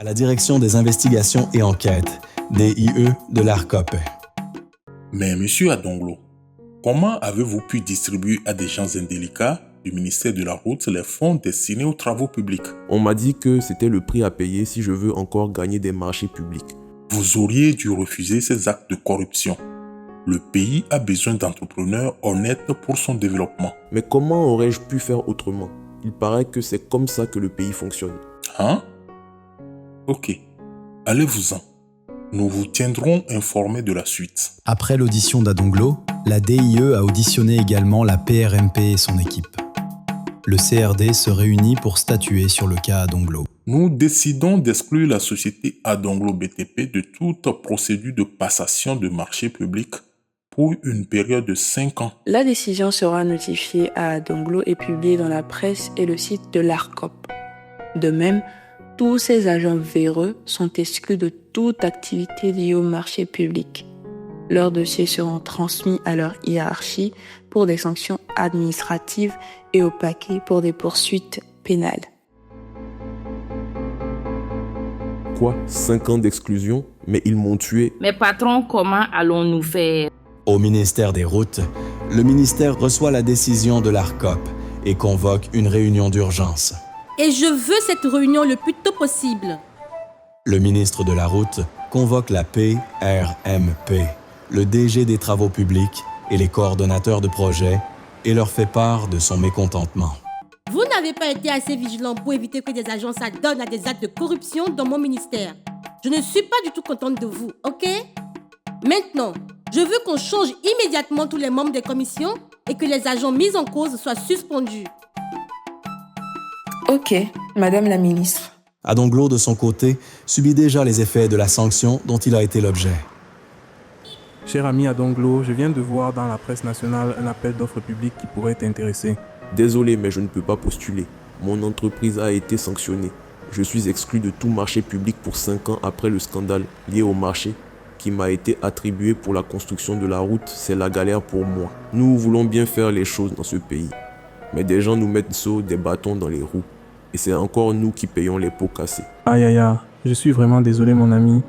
à la direction des investigations et enquêtes, DIE de l'ARCOP. Mais monsieur Adonglo, comment avez-vous pu distribuer à des gens indélicats du ministère de la Route les fonds destinés aux travaux publics? On m'a dit que c'était le prix à payer si je veux encore gagner des marchés publics. Vous auriez dû refuser ces actes de corruption. Le pays a besoin d'entrepreneurs honnêtes pour son développement. Mais comment aurais-je pu faire autrement? Il paraît que c'est comme ça que le pays fonctionne. Hein? Ok, allez-vous-en. Nous vous tiendrons informés de la suite. Après l'audition d'Adonglo, la DIE a auditionné également la PRMP et son équipe. Le CRD se réunit pour statuer sur le cas Adonglo. Nous décidons d'exclure la société Adonglo BTP de toute procédure de passation de marché public pour une période de 5 ans. La décision sera notifiée à Adonglo et publiée dans la presse et le site de l'ARCOP. De même, tous ces agents véreux sont exclus de toute activité liée au marché public. Leurs dossiers seront transmis à leur hiérarchie pour des sanctions administratives et au paquet pour des poursuites pénales. Quoi? 5 ans d'exclusion? Mais ils m'ont tué. Mais patron, comment allons-nous faire? Au ministère des Routes, le ministère reçoit la décision de l'ARCOP et convoque une réunion d'urgence. Et je veux cette réunion le plus tôt possible. Le ministre de la Route convoque la PRMP, le DG des Travaux publics et les coordonnateurs de projet et leur fait part de son mécontentement. Vous n'avez pas été assez vigilant pour éviter que des agents s'adonnent à des actes de corruption dans mon ministère. Je ne suis pas du tout contente de vous, ok? Maintenant, je veux qu'on change immédiatement tous les membres des commissions et que les agents mis en cause soient suspendus. Ok, Madame la Ministre. Adonglo, de son côté, subit déjà les effets de la sanction dont il a été l'objet. Cher ami Adonglo, je viens de voir dans la presse nationale un appel d'offres publiques qui pourrait t'intéresser. Désolé, mais je ne peux pas postuler. Mon entreprise a été sanctionnée. Je suis exclu de tout marché public pour 5 ans après le scandale lié au marché qui m'a été attribué pour la construction de la route. C'est la galère pour moi. Nous voulons bien faire les choses dans ce pays. Mais des gens nous mettent des bâtons dans les roues. Et c'est encore nous qui payons les pots cassés. Aïe aïe aïe, je suis vraiment désolé mon ami.